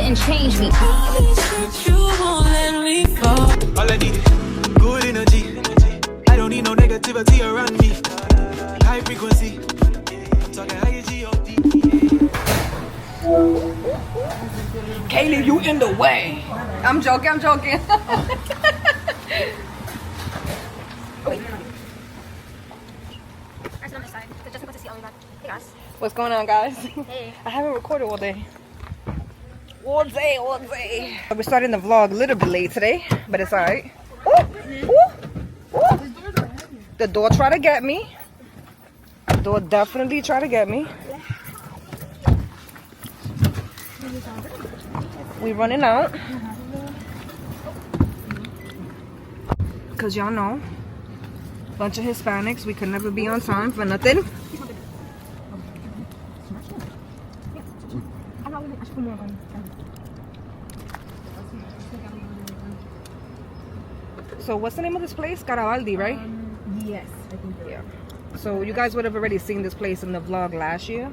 couldn't change me. You won't let me fall. All I need is good energy. I don't need no negativity around me. High frequency. Talking high G-O-D. Kaylee, you in the way. I'm joking. What's going on, guys? Hey. I haven't recorded all day. All day. We're starting the vlog a little bit late today, but it's alright. The door tried to get me. The door definitely tried to get me. We running out. Cause y'all know, bunch of Hispanics, we could never be on time for nothing. So what's the name of this place? Garibaldi, right? Yes, I think Yeah. So you guys would have already seen this place in the vlog last year.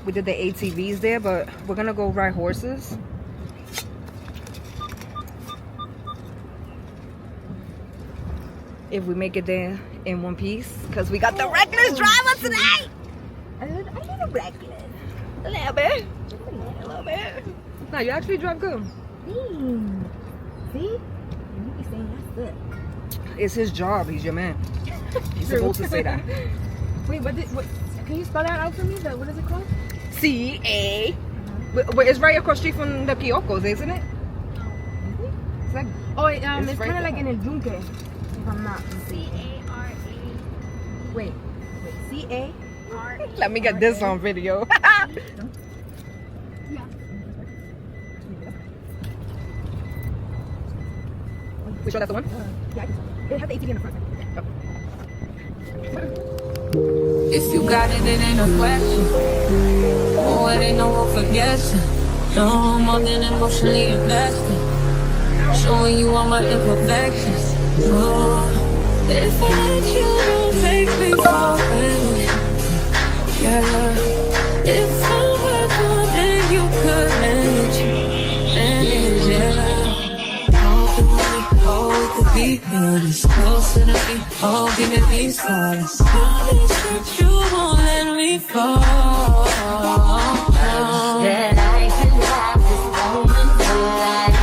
We did the ATVs there, but we're gonna go ride horses. If we make it there in one piece, because we got the reckless driver today. A little reckless. A little bit. A little bit. No, you actually drive good. See? You be saying that's good. It's his job. He's your man. He's supposed to say that. Wait, what? Can you spell that out for me? What is it called? C-A. It's right across the street from the Kyokos, isn't it? It's like, It's right kind of like there. in El Yunque, if I'm not. C-A-R-A. Wait. C-A. let me get this on video. We sure that's the one? Yeah, it had the ATV in the front. If you got it, it ain't a question. Oh, it ain't no room for guessing. No more than emotionally invested. Showing you all my imperfections. Oh, if I let you, don't take me for granted. Yeah. If I were good, then you could manage. Yeah. Oh, we could be honest. Closer to me. Oh, giving me solace. Promise that you won't let me fall. That I can have this moment for life.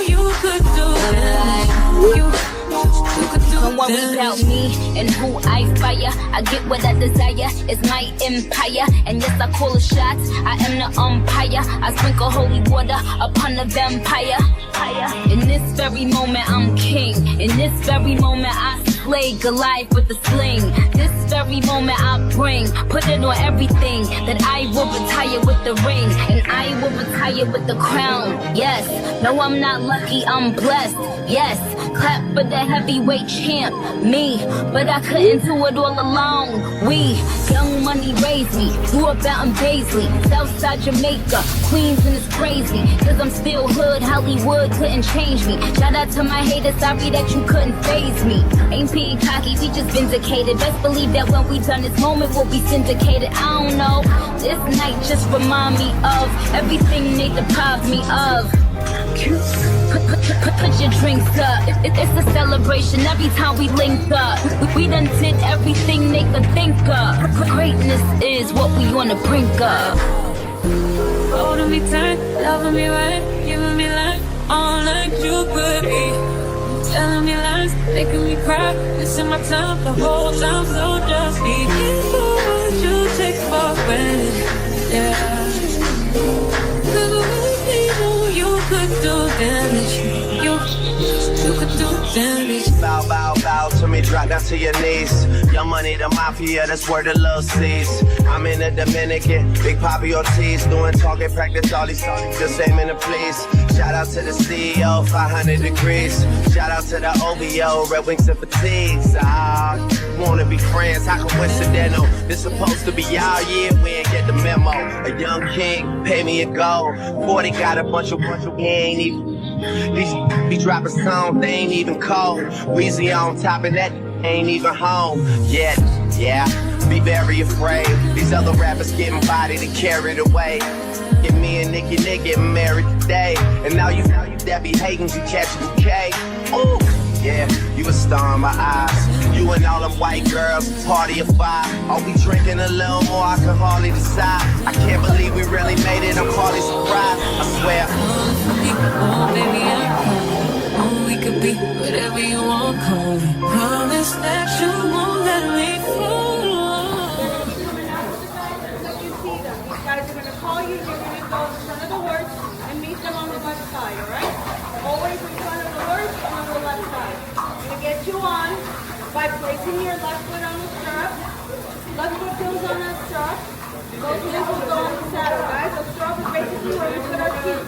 You could do it. You could do Don't worry about me and who I fire. I get what I desire. It's my empire. And yes, I call the shots. I am the umpire. I sprinkle holy water upon the vampire. In this very moment, I'm king. In this very moment, I slay Goliath with the sling. This very moment, I put it on everything. That I will retire with the ring. And I will retire with the crown. Yes, no, I'm not lucky, I'm blessed. Yes, clap for the heavyweight champ, me. But I couldn't do it all alone. We, young money raised me. Grew up out in Paisley, Southside Jamaica, Queens, and it's crazy. Cause I'm still hood, Hollywood couldn't change me. Shout out to my haters, sorry that you couldn't faze me. Ain't being cocky, we just vindicated. Best believe that when we done this moment, we'll be syndicated. I don't know, this night just remind me of everything they deprived me of. Put your drinks up. It's a celebration every time we link up. We done did everything they could think of. Greatness is what we on the brink of. holding me tight, loving me right, giving me life, all like you could be. Telling me lies, making me cry, missing my time the whole time, so just be careful what you take for granted. Yeah. Cause with me, you could do damage. You could do damage. Bow, bow, bow to me, drop down to your knees. Your money, the mafia, that's where the love sees. I'm in the Dominican, Big Papi Ortiz, doing target practice, all these songs, just aiming to please. Shout out to the CEO, 500 degrees. Shout out to the OVO, Red Wings and Fatigues. Wanna be friends, how coincidental. This supposed to be our year, we ain't get the memo. A young king, pay me a gold. 40 got a bunch of, he ain't even. These be dropping songs, they ain't even cold. Weezy on top of that, ain't even home yet. Yeah, be very afraid. These other rappers getting bodied and carried away. Get me and Nicki getting married today. And now you that be hating, you catch a bouquet. Ooh, yeah, you a star in my eyes. You and all them white girls, party of five. Are we drinking a little more? I can hardly decide. I can't believe we really made it. I'm hardly surprised. I swear. Oh, baby, oh, we could be whatever you want, call me. Promise that you won't let me fall. These guys are going to call you, you're going to go in front of the horse and meet them on the left side, alright? Always in front of the horse and on the left side. I'm going to get you on by placing your left foot on the stirrup. Left foot goes on that stirrup. Both hands will go on the saddle, guys. The stirrup is basically where we put our feet.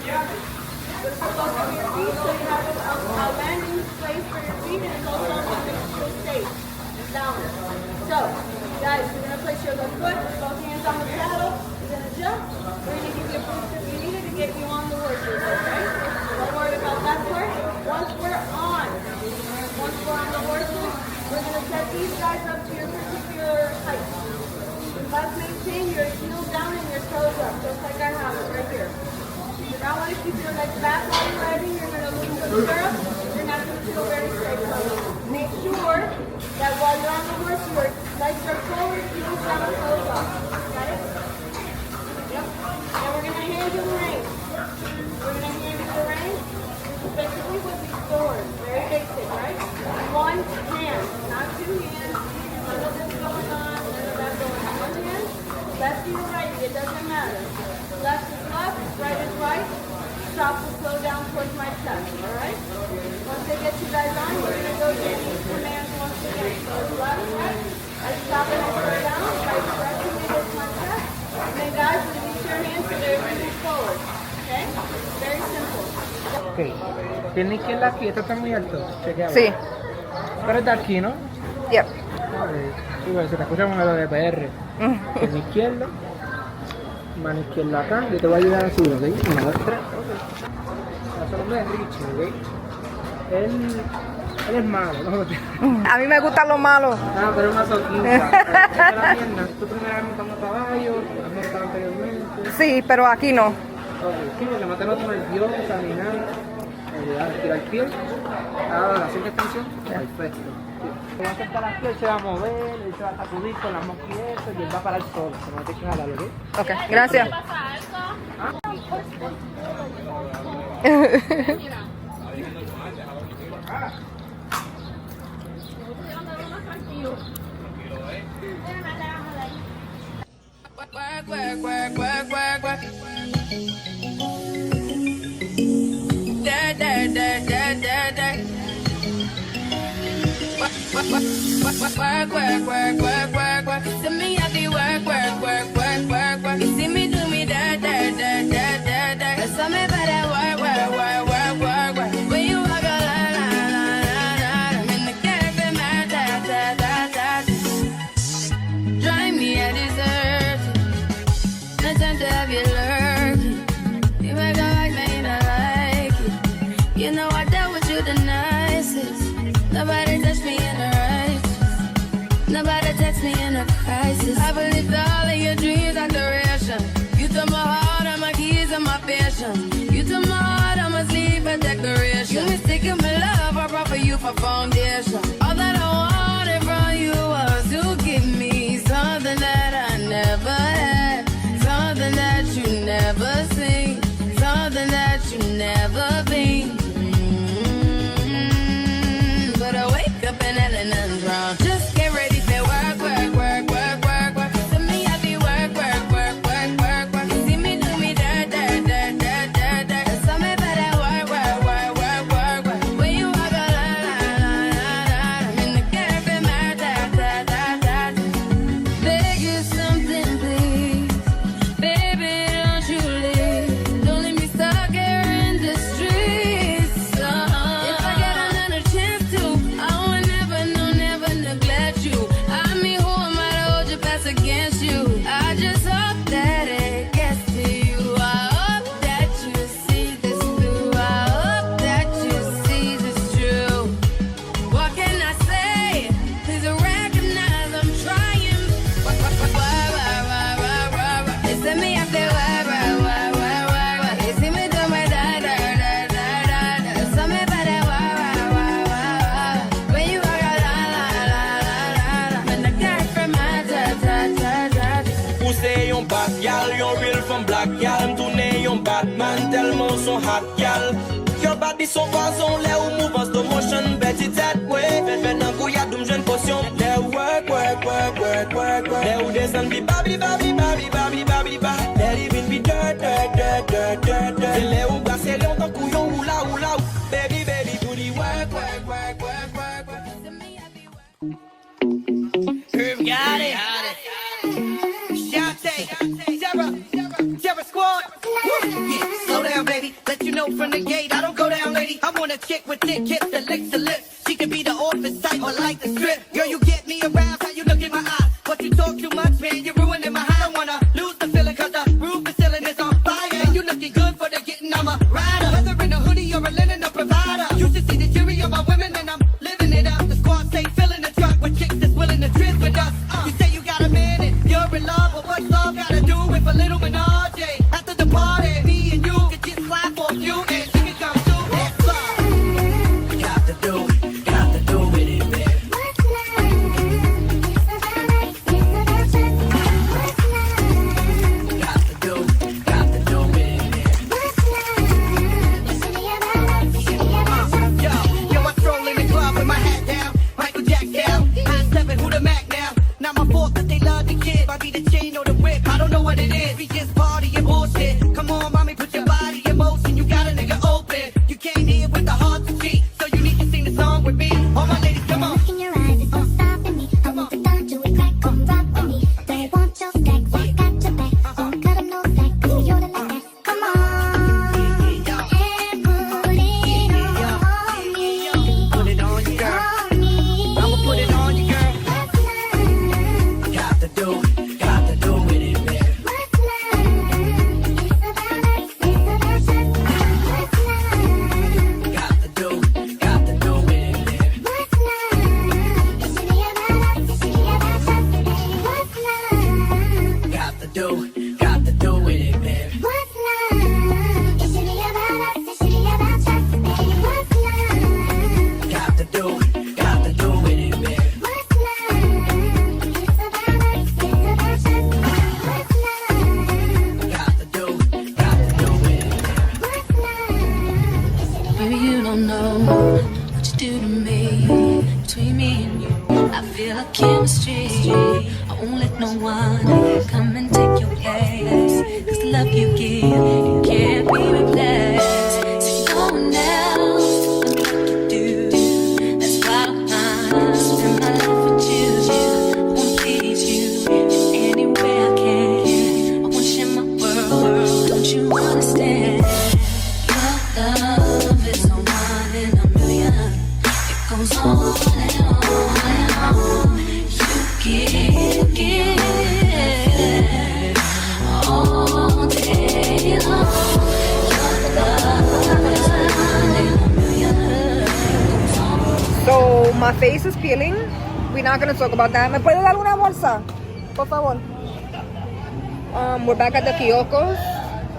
Put both of your feet so you have a landing place for your feet and it's also a safe and balance. So, guys, you're going to place your left foot, both hands on the saddle. You're going to jump. We're going to give you a boost if you need it to get you on the horses, okay? Don't worry about that part. Once we're on the horses, we're going to set these guys up to your particular height. You must maintain your heels down and your toes up, just like I have it right here. You don't want to keep your legs back while you're riding. You're going to lose the stirrup. You're not going to feel very safe. So make sure that while you're on the horse, your legs are forward, heels down, toes up. Got it? Yep. And we're going to hand you the reins. We're going to hand you the reins. This is basically what these doors. Very basic, right? One hand, not two hands. None of this going on. None of that going on. One hand. Lefty or righty, it doesn't matter. Left is left, right is right. Stop will slow down towards my chest, alright? Once they get you guys on, we're going to go to these commands once again. So left, right, I stop and I slow down, right, pressing against my chest. And then guys, release your hands so they're moving forward. Okay? Very simple. Ok, pierna izquierda aquí, esto está muy alto. Chequea. Sí. Pero está aquí, ¿no? Yep. Sí, pues se te escucha como lo de PR. Pierna izquierda, mano izquierda acá. Yo te voy a ayudar a subir, ¿ok? 1, 2, 3. La nombre es Richie, ¿ok? Él es malo, ¿no? A mí me gustan los malos. Ah, pero es una soquita. Esta es la pierna. Tú primero vas montando caballo, has montado anteriormente. Sí, pero aquí no. Ok, sí, porque no te noto nervioso, caminar, estirar el pie. Ahora, ¿siente extensión? Perfecto. Sí. Te va a acercar las pies, él se va a mover, él se va a sacudir con las mosquilletas y él va a parar solo. Se no te que jalarlo, ¿ok? Ok, gracias. Work, work, work, work, work. Da, da, da, da, da, da. Work, work, work, work, work, work, work. To me, I be work, work, work, work, work, work. You see me do me da, da, da, da, da, da. There's something about that work, work, work, work, work, work. When you walk a la, la, la, la, la. I'm in the cafe, man, da, da, da, da. Drive me a dessert. No time to have you lurking. You make a like, man, you don't like it. You know I dealt with you the nicest. Nobody touched me in the righteous. Nobody touched me in a crisis. I believed all of your dreams are duration. You took my heart and my keys and my patience. You took my heart, I must leave a decoration. You mistaken my love, I brought for you for foundation. All that I wanted from you was to give me something that I never had. Something that you never seen, something that you never been. But I wake up and hell nothing's wrong. Just get ready for work, work, work, work, work, work. To me I be work, work, work, work, work, work. You see me do me da, da, da, da, da, da. There's something about that work, work, work, work, work, work. When you walk a la, la, la, la, la. I'm in the cafe, my da, da, da, da, da. Beg you something, please. Baby, don't you leave. Don't leave me stuck here in the streets. If I get another chance to, I will never, no, never, never gal. Tourne yon Batman, tellement son hot gal. Your body son poison, lè ou move en slow motion. Betty that way, fè nan gouya doum jwen potion. Lè ou work. Lè ou descend bi babli ba. Lè even bi dirt. Lè ou glase lè ou tan kouyon oula. Baby, do the work. Herb got it. Shante, Terror Squad. Yeah, slow down, baby. Let you know from the gate, I don't go down, lady. I want a chick with thick hips that licks the lips. She can be the office type or like the strip. Girl, you get me around, how you look in my eyes. But you talk too much, man, you're ruining my high. I don't wanna lose the feeling, cause the roof is ceiling is on fire. And you looking good for the getting, I'm a rider. Whether in a hoodie or a linen or provider. You should see the jury of my women and I'm living it up. The squad stay filling the truck with chicks that's willing to trip with us. You say you got a man and you're in love, but what's love gotta do with a little menage? After the party, me and you could just slap for a few and she can come through. That's love. Got to do with it, baby. I be the chain or the whip, I don't know what it is. We just party and bullshit. Come on, mommy, put your body in motion. You got a nigga open. You came here with the heart to cheat, so you need to sing the song with me. All my ladies, come on. Look in your eyes, it's not stopping me. I want to touch you and crack on rock with me. Don't want your stacks, I got your back. Don't cut 'em no slack, 'cause you're the like that. Come on, and put it on me. Put it on you, girl. I'ma put it on you, girl. Got to do with it, baby. Got to do with it, baby. Got to do with it, baby. Got to do with it, baby. Got to do with it, baby. Got to do with it, baby. Baby, you don't know what you do to me. Between me and you, I feel a chemistry. I won't let no one come and take your place. 'Cause the love you give, it can't be replaced. So no one else can do what you do. That's why I spend my life with you. I won't please you in any way I can. I want you in my world, don't you understand? Love is a one in a million. It goes on and on and on. You give all day long. Your love is a one in a million. It goes on. So my face is peeling. We're not gonna talk about that. ¿Me puede dar una bolsa? Por favor. We're back at the Kyokos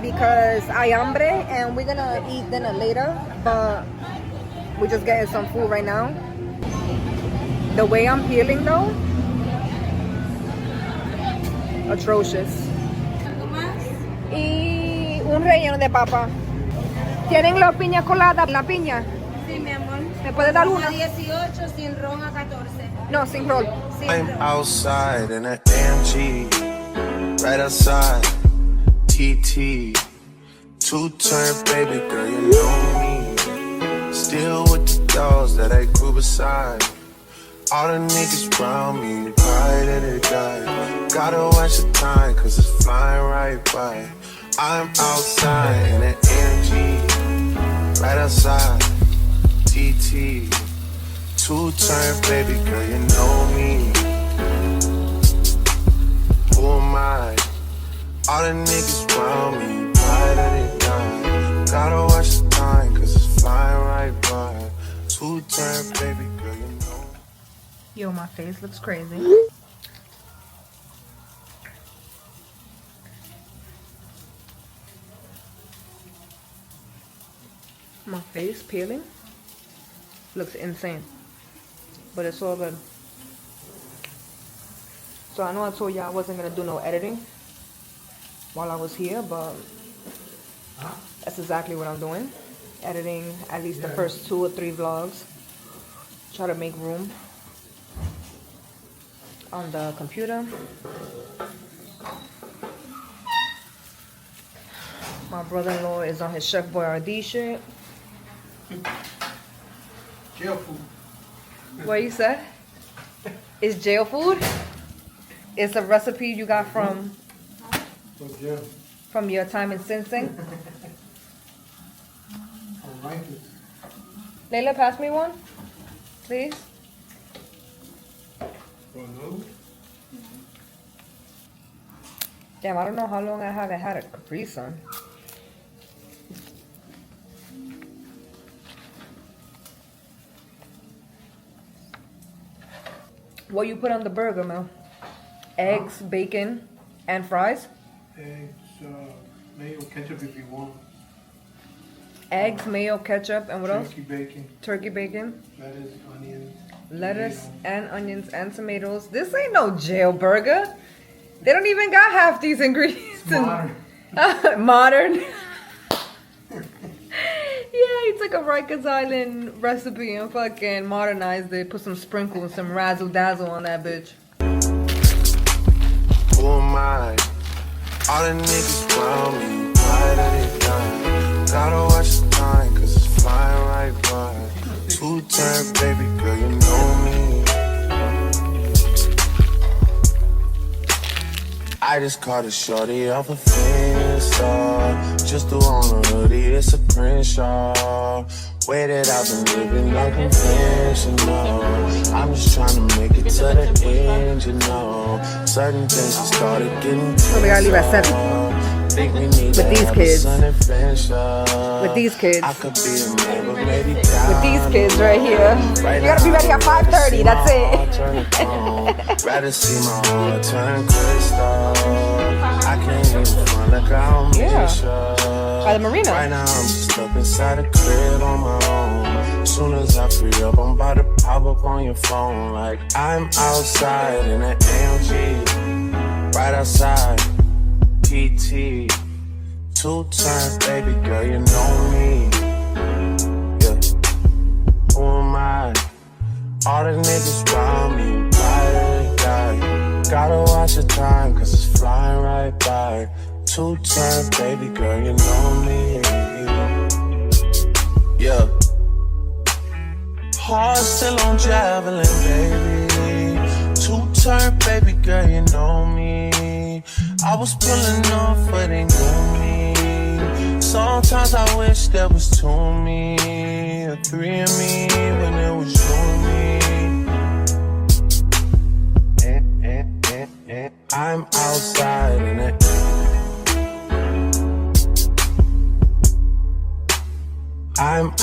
because hay hambre and we're gonna eat dinner later, but we're just getting some food right now. The way I'm peeling though, atrocious. Y un relleno de papa. ¿Tienen la piña colada? La piña. Sí, mi amor. ¿Me puede dar una? 18, sin ron a 14. No, sin roll. I'm outside in an AMG, right outside, TT. Two-turn baby girl, you know me. Still with the dolls that I grew beside. All the niggas around me, ride and they die. Gotta watch the time, cause it's flying right by. I'm outside in an AMG, right outside, TT. Two-turn baby girl, you know me. Who am I? All the niggas around me, ride and they die. Gotta watch the time, cause it's flying right by. Two-turn baby girl, you know. Yo, my face looks crazy. My face peeling looks insane, but it's all good. So I know I told you I wasn't gonna do no editing while I was here, but That's exactly what I'm doing. Editing at least the first 2 or 3 vlogs. Try to make room on the computer. My brother-in-law is on his Chef Boyardee shit. Jail food. What you said? It's jail food? It's a recipe you got from Jail. from your time in Sing Sing? I like it. Layla, pass me one, please. Damn, I don't know how long I haven't had a Capri Sun. What you put on the burger, Mel? Eggs, bacon, and fries? Eggs, mayo, ketchup if you want. Eggs, mayo, ketchup, and what else? Turkey bacon, Turkey bacon, lettuce, onions. lettuce, and onions, and tomatoes. This ain't no jail burger. They don't even got half these ingredients. Modern. Modern. Yeah, he took a Rikers Island recipe and fucking modernized it. Put some sprinkles, some razzle dazzle on that bitch. Who am I? All the niggas around me, why did they die? Gotta watch the time, cause it's flying right by. 2-turn, baby girl, you know me. I just caught a shorty off a Finsta. Just threw on a hoodie, it's a print shop. Way that I've been living unconventional. I'm just trying to make it to the end, you know. Certain things I started getting So we gotta leave at 7. With these kids. With these kids. I could be a neighbor, maybe With these kids right here. You gotta be ready at 5:30, that's it. Rather see my heart turn crystal. I can't even front like I'm By the marina. Right now I'm just stuck inside a crib on my own. Soon as I free up, I'm about to pop up on your phone. Like I'm outside in an AMG. Right outside, PT. 2-turn, baby girl, you know me. Yeah. Who am I? All the niggas around me, ride, die. Gotta watch the time, cause it's flying right by. 2-turn, baby girl, you know me. Yeah. Heart still on traveling, baby. 2-turn, baby girl, you know me. I was pulling off, but they knew me. Sometimes I wish there was 2 of me, or 3 of me, when it was you and me. I'm outside in it. I'm